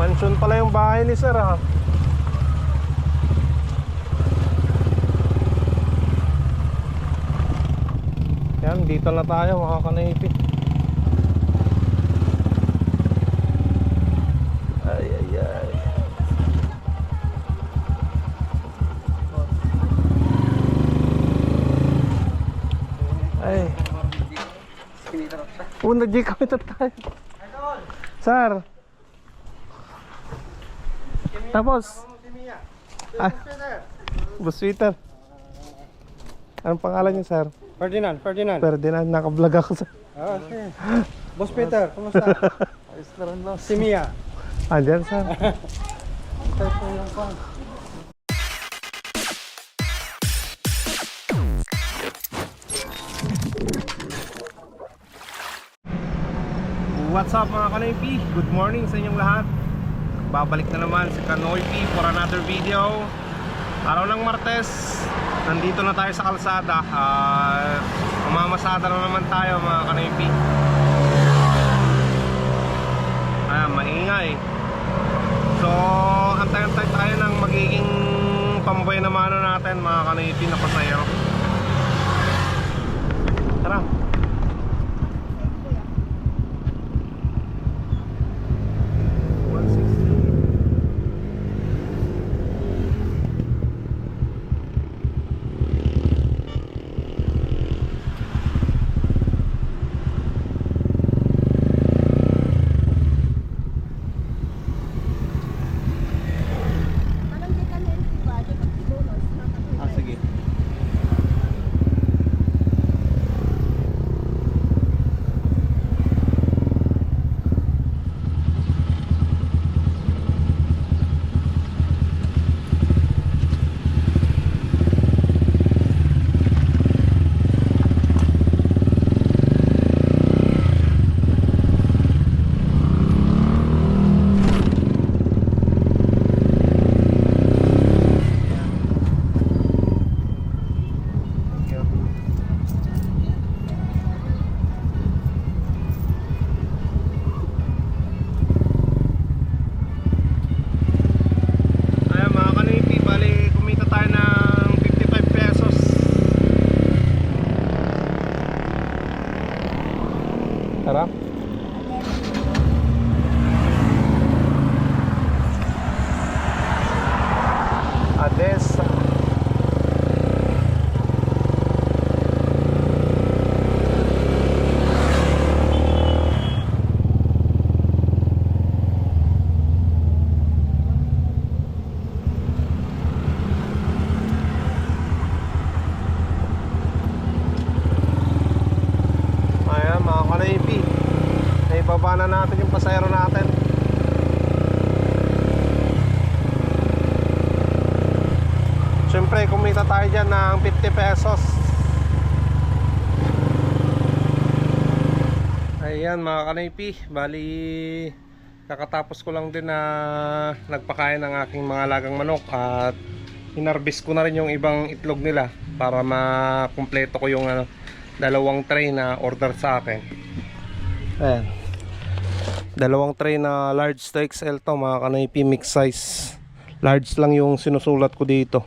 Mansion pala yung bahay ni sir ha. Yan, dito na tayo mga kanaypi. Ay ay ay. Ay. Nag-G kami na tayo. Sir. Tapos. Boss Peter. Anong pangalan niyo, sir? Ferdinand. Ferdinand, naka-vlog ako sa... Ah, okay. Boss Peter, kumusta? Si Mia. Andyan, sir. Ito po yung pan. What's up mga Kanoypi? Good morning sa inyong lahat. Babalik na naman si Kanoypi for another video. Araw ng Martes, nandito na tayo sa kalsada. Umamasada na naman tayo mga Kanoypi. Ayan, maingay. So, antay-antay tayo ng magiging pamboy na mano natin mga Kanoypi na pasayero. Tara. Tara. Adesa. Ibaba na natin yung pasayro natin. Siyempre kumita tayo dyan ng 50 pesos. Ayan mga Kanoypi, bali kakatapos ko lang din na nagpakain ng aking mga alagang manok. At hinarbis ko na rin yung ibang itlog nila para makumpleto ko yung dalawang tray na order sa akin. Ayan, dalawang tray na large to XL to mga Kanoypi, mix size. Large lang yung sinusulat ko dito,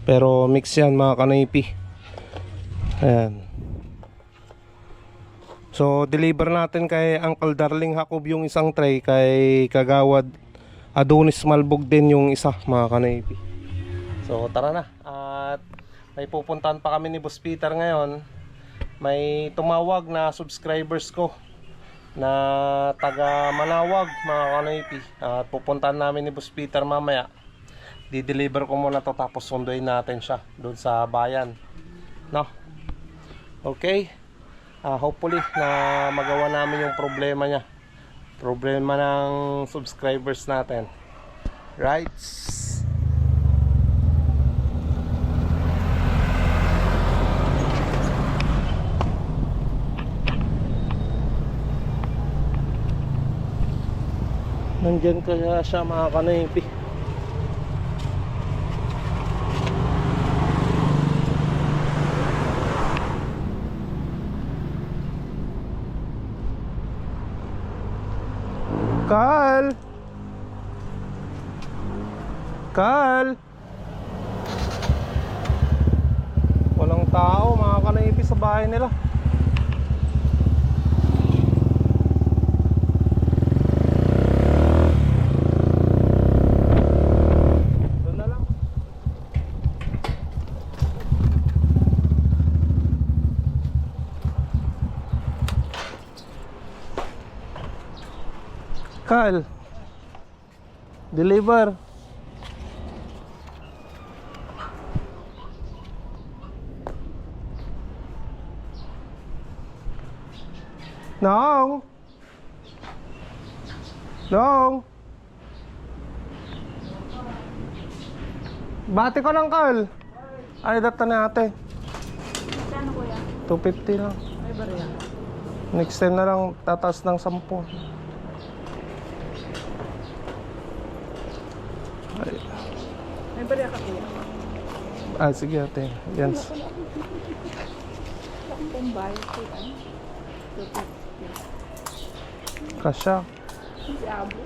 pero mix yan mga Kanoypi. Ayan. So deliver natin kay Uncle Darling Jacob yung isang tray, kay Kagawad Adonis Malbog din yung isa mga Kanoypi. So tara na. At may pupuntahan pa kami ni Boss Peter ngayon. May tumawag na subscribers ko na taga Manawag mga Kanoypi, at pupuntahan namin ni Boss Peter mamaya. Di-deliver ko muna to, tapos sunduin natin siya doon sa bayan, no? Okay, hopefully na magawa namin yung problema niya, problema ng subscribers natin, right? Nandyan kaya siya mga Kanoypi. Carl! Kal! Walang tao, mga kanaypi sa bahay nila. Doon na lang. Kal! Deliver! Nong! Nong! Bati ko lang, Carl. Ay, data na ate. Kano kuya? 250 lang. Ay, bariya. Next time na lang, tataas ng 10. Ay, May bariya ka kuya. sige ate. Yan. Wala akong pambayad kuya. 250. Kasya. Si Abo.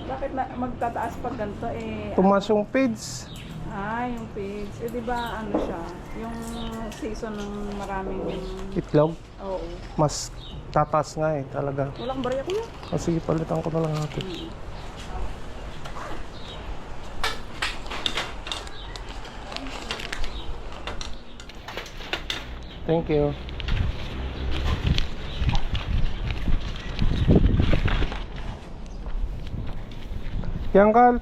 Bakit magtataas pag ganito eh? Tumas yung page. Yung page. Eh, di ba ano siya? Yung season ng maraming... Itlog. Oo. Mas tataas nga eh, talaga. Walang bariya kuya. Sige, palitan ko na lang ate. Thank you. Yan, Carl.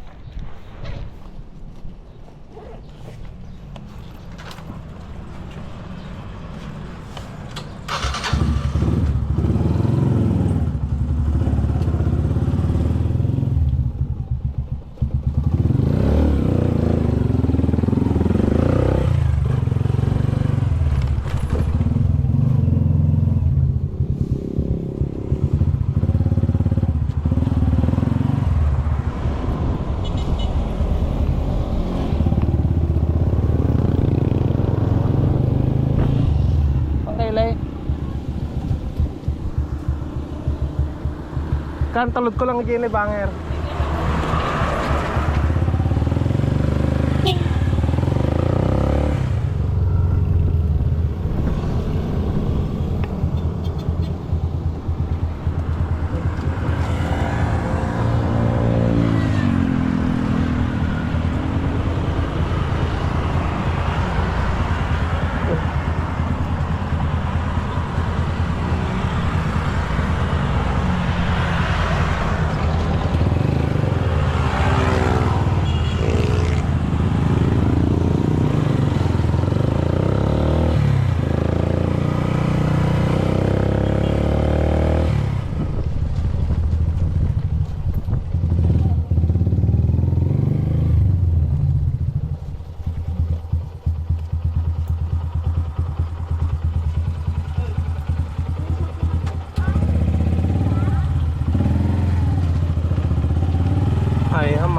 Kan talod ko lang gini banger.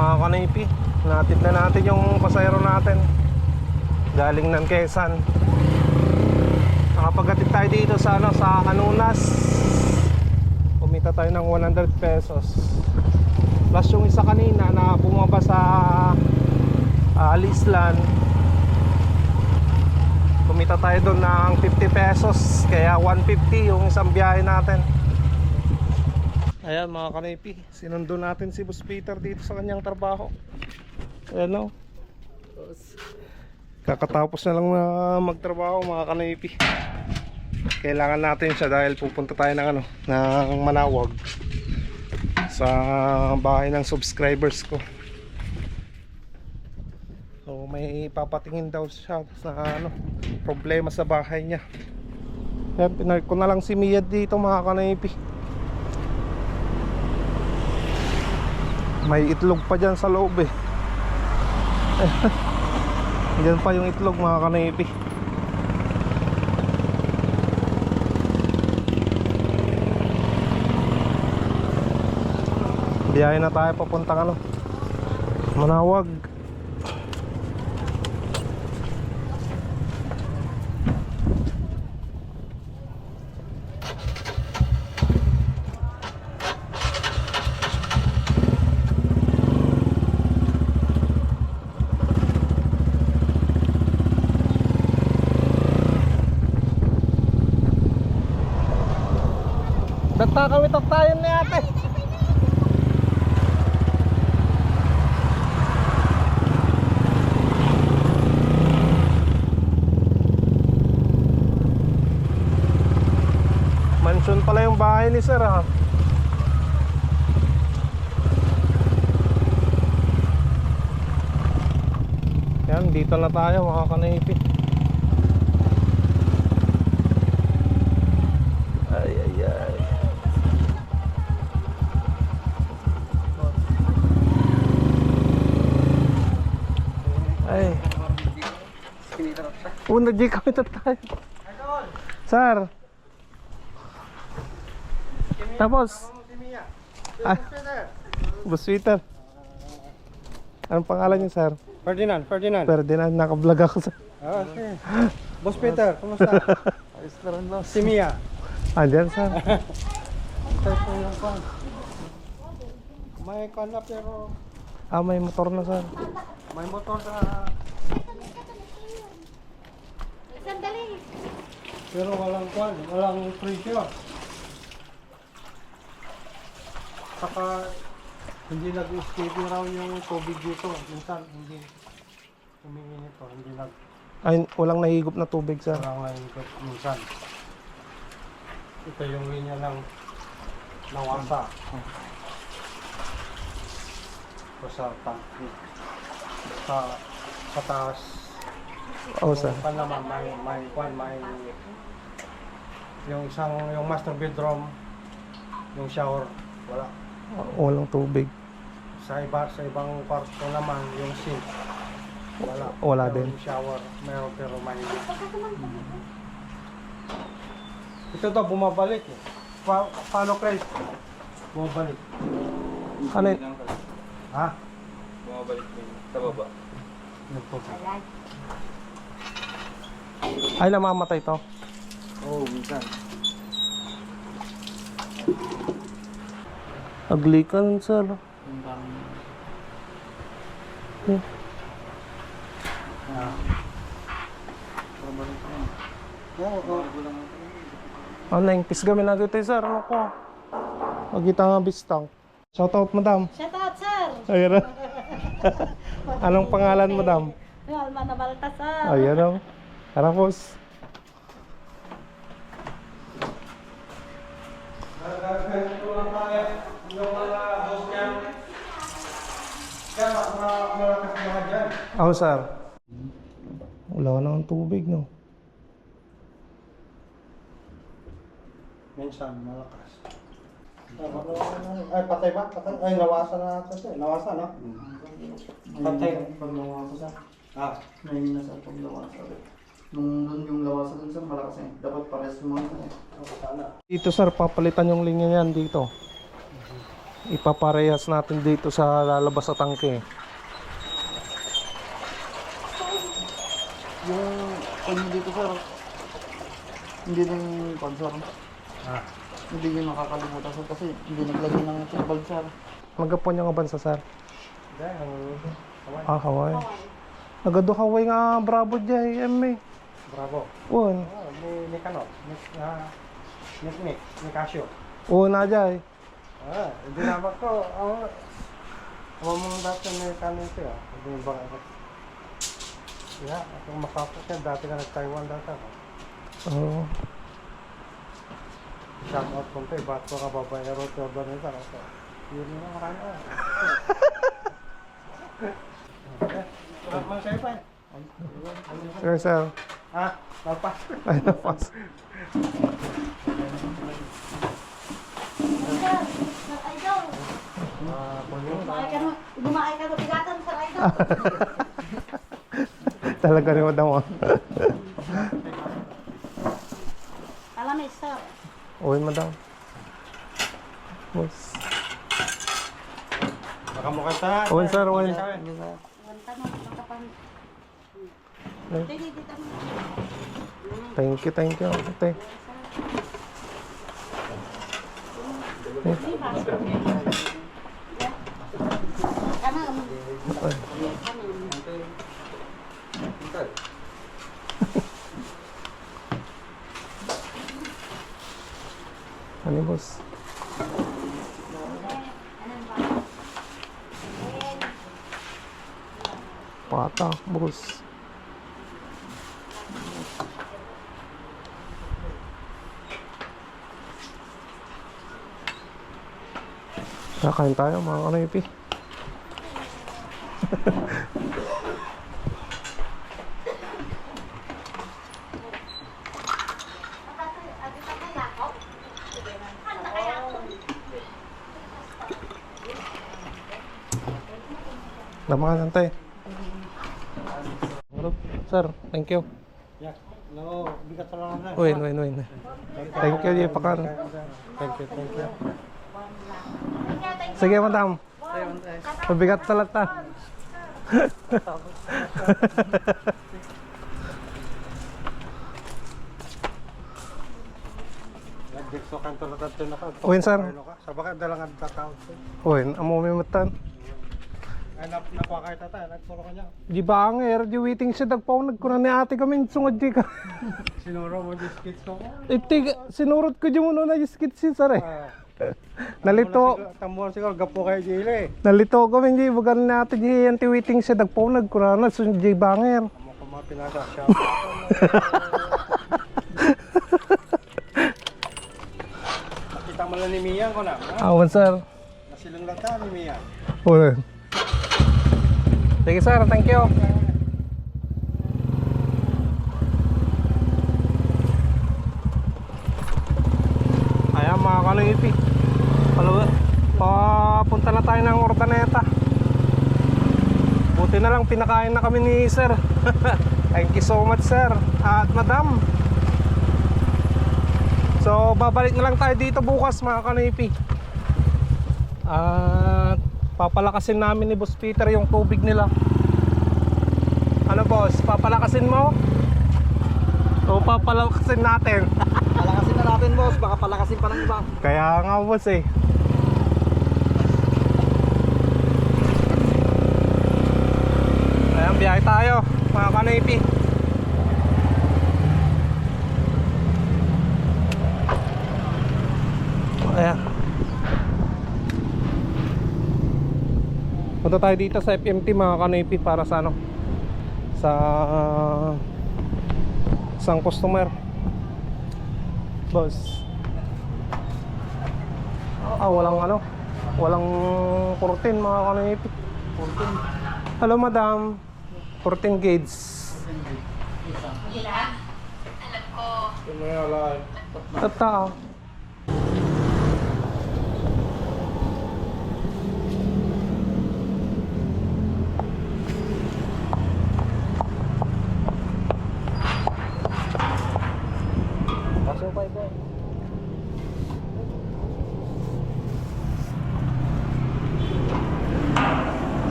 Mga kanaypi, natid na natin yung pasayro natin galing ng Quezon. Nakapaghatid tayo dito sa sa Anunas. Kumita tayo ng 100 pesos plus yung isa kanina na bumaba sa Alislan. Kumita tayo doon ng 50 pesos, kaya 150 yung isang biyahe natin. Ayan mga kanaypi, sinundo natin si Boss Peter dito sa kanyang trabaho. Ayan o, kakatapos na lang na magtrabaho mga kanaypi. Kailangan natin siya dahil pupunta tayo ng ng Manawag sa bahay ng subscribers ko. So may papatingin daw siya sa problema sa bahay niya. Ayan, pinark ko na lang si Mia dito mga kanaypi. May itlog pa dyan sa loob eh. Diyan pa yung itlog mga kanaypi. Biyahe na tayo papuntang Manawag. Nagkakawitok tayo ni ate. Mansion pala yung bahay ni sir ha. Yan, dito na tayo mga kanaipit. Ay ay ay. Ay. Nag-J kami na tayo. Sir. Tapos. Ah, Boss Peter. Anong pangalan niyo, sir? Ferdinand, Ferdinand. Ferdinand, naka-vlog ako sa... Ah, okay. Boss Peter, kumusta? Ayos na rin, boss. Si Mia. Andiyan, sir. Tayo po yung kwan. May kwan na pero Ah, may motor na, sir. may motor na Sandali. pero walang kwan, walang pressure. Saka hindi nag-steady raw yung tubig dito. Minsan hindi humingi nito, hindi Ay, walang nahigop na tubig, sir. walang naikot minsan. Ito yung linya ng nawasa. Ito sa tangki. Sa taas. Oo, sir. Pa naman may yung yung master bedroom, yung shower, wala. Walang tubig. Sa ibang kwarto naman yung sink. Wala. Wala Pero din. yung shower, meron pero mahigit. Ito daw bumabalik eh. Paano Chris? Bumabalik. Ano yun? Ha? Bumabalik din sa baba. Yung tubig. Ay, namamatay to. Oo, minsan. Aglikan, sir. Ano yung pisgamin na dito, sir? Ano ko? Magkita nga bistang. Shoutout, madam. Shout out, sir. Ayan na. Anong pangalan, madam? Alma na Baltasar. Ayan o. Karapos. Ako, sir. Wala na ang tubig, no? Minsan malakas. Ay, patay ba? Patay? Ay, nawasan na ito siya. Nawasan, no? Patay. Pag nawasan siya. Ah. May nasa pag lawasan. Nung doon yung lawasan dun sa malakas eh. Dapat pares yung mga eh. Sana. Dito, sir, papalitan yung linya yan dito. Ipaparehas natin dito sa lalabas sa tangke. Yung kanya dito sir. Hindi din pansar. Ah. Hindi yun nakakalimutan sir kasi hindi naglagay ng tubal sir. Magapon yung abansa, sir. Dahil, Ah, Hawaii. Nagado Hawaii nga, bravo dyan, eme. bravo. Un. Ah, ni Kano. Ni Casio. Na dyan. Ah, hindi naman ko. Ang mga dati ni Kano ito ah. Hindi ba ako? Yeah, kung makapos siya, dati ka nag-Taiwan dati ako. Oo. Shout out kung tayo, ba't ko kababayaro ito ba nito? Yun yung marami ah. Sarap man sa'yo pa eh. Sir, sir. Ah, nalpas. Ay, napas. Sir, Sir Idol. Gumaay ka ng bigatan, Sir Idol. Talaga rin madam. Alamis, sir. Uy, madam. Boss. Baka mukhang tahan. Uy, sir, uy. Wanta mo, magkapan. Ay. Dito mo. Thank you, ate. Kanan. Ay. Ano, boss? Pata, boss. Kakain tayo mga kanipi. Lamakan tayo. Sir, thank you. Yeah. No, bigat pa lang na. Win. Thank you, Jipakan. Thank you. Sige, madam. Pabigat sa lata. Nagdikso kan tulad at tinakad. Win, sir. Sa baka dalangan tatawag ko. Win, amo may matan. Ay, nakuha kayo tatay. Nagpuro ka niya. Di ba ang di waiting siya dagpaw nagkunan ni ate kami sungod di ka. Sinuro mo yung skits ko. Iti sinurot ko di mo na yung skit si sir eh. Nalito. Tambuhan siguro. Gapo kayo Jile. Nalito kami di bagan ni ate di anti waiting siya dagpaw nagkunan na sunod di banger. Amo ko mga pinaga siya. Nakita mo lang ni Mia ko na. Awan sir. Nasilong lata ni Mia. Win. Sige sir, thank you. Ayan mga kanipi. Papunta na tayo ng Ordaneta. Buti na lang pinakain na kami ni sir. Thank you so much sir at madam. So babalik na lang tayo dito bukas mga kanipi. At papalakasin namin ni Boss Peter yung tubig nila. Ano boss, papalakasin mo? O papalakasin natin? Palakasin na natin, boss. Baka palakasin pa ng iba. Kaya nga boss eh. Ayan, biyahe tayo mga kanipi. Ayan. Punta tayo dito sa FMT mga kanipi para sa ano, sa isang customer. Boss. Walang kurtin mga kanipi. Kurtin. Hello madam. Kurtin gauge. Tata.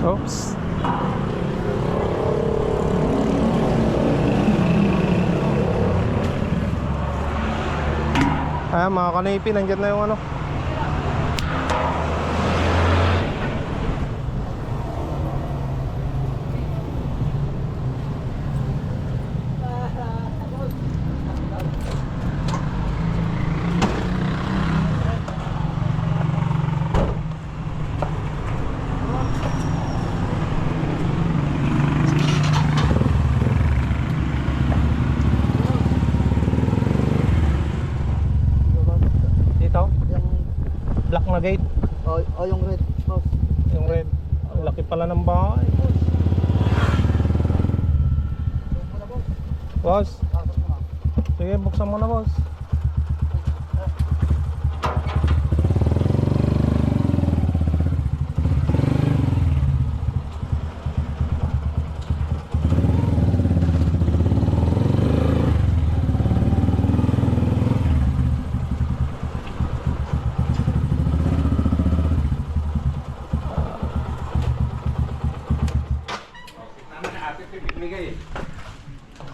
Oops. Ayan mga kanipi, nandiyan na yung ano. Black na gate. Oh, yung red, boss. Yung red. Ang laki pala ng bahay, boss. Boss. Sige, buksan mo na, boss.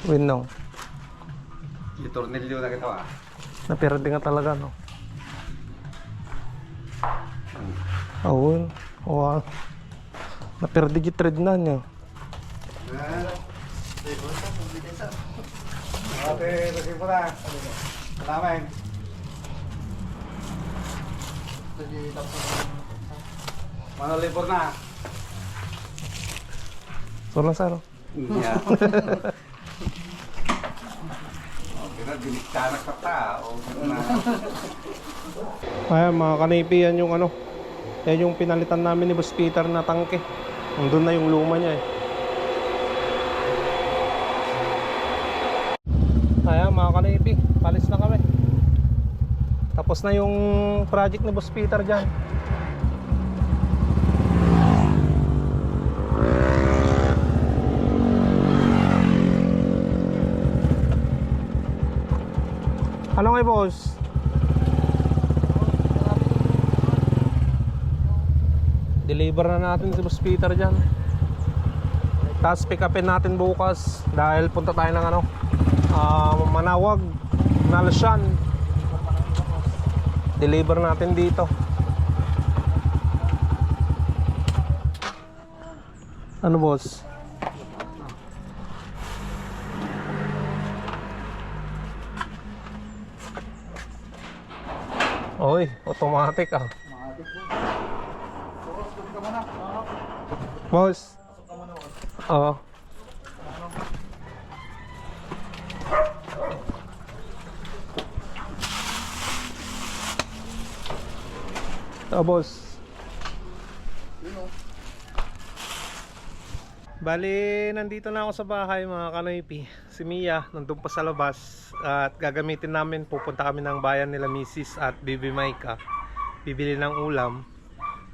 Winong. Yung tornilyo na kita Napirdi nga talaga, no? Oo. Wow. Napirdi yung thread na niya. Ate, kasi po na. Salamat. Lagi tapos. Manolibor na. So lang sir. Yeah. Okay na, diniktanak ka pa. Okay na. Ayan mga kanipi, yan yung ano. Yan yung pinalitan namin ni Boss Peter na tangke. Nandun na yung luma niya eh. Ayan mga kanipi, palis na kami. Tapos na yung project ni Boss Peter dyan. Ano nga boss? Deliver na natin si Boss Peter dyan. Tapos pick upin natin bukas dahil punta tayo ng ano, Manawag, Nalsyan. Deliver natin dito. Ano boss? Oy, automatic ah. Boss. Oo. Boss. Bali, nandito na ako sa bahay mga kanoypi. Si Mia, nandun pa sa labas. At gagamitin namin, pupunta kami ng bayan nila Mrs. at Bibi Maika. Bibili ng ulam.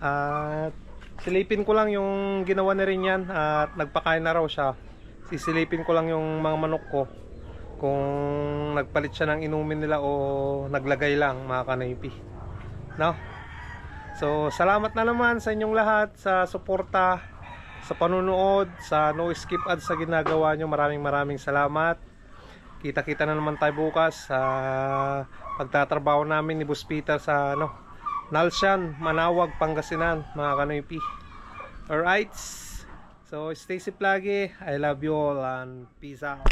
At silipin ko lang yung ginawa ni rin yan. At nagpakain na raw siya. Sisilipin ko lang yung mga manok ko. Kung nagpalit siya ng inumin nila o naglagay lang mga kanoypi. No? So, salamat na naman sa inyong lahat sa suporta, sa panunood, sa no skip ads sa ginagawa nyo. Maraming salamat. Kita-kita na naman tayo bukas sa pagtatrabaho namin ni Boss Peter sa ano, Nalsyan, Manawag, Pangasinan, mga kanoypi. Alright. So, stay safe lagi. I love you all and peace out.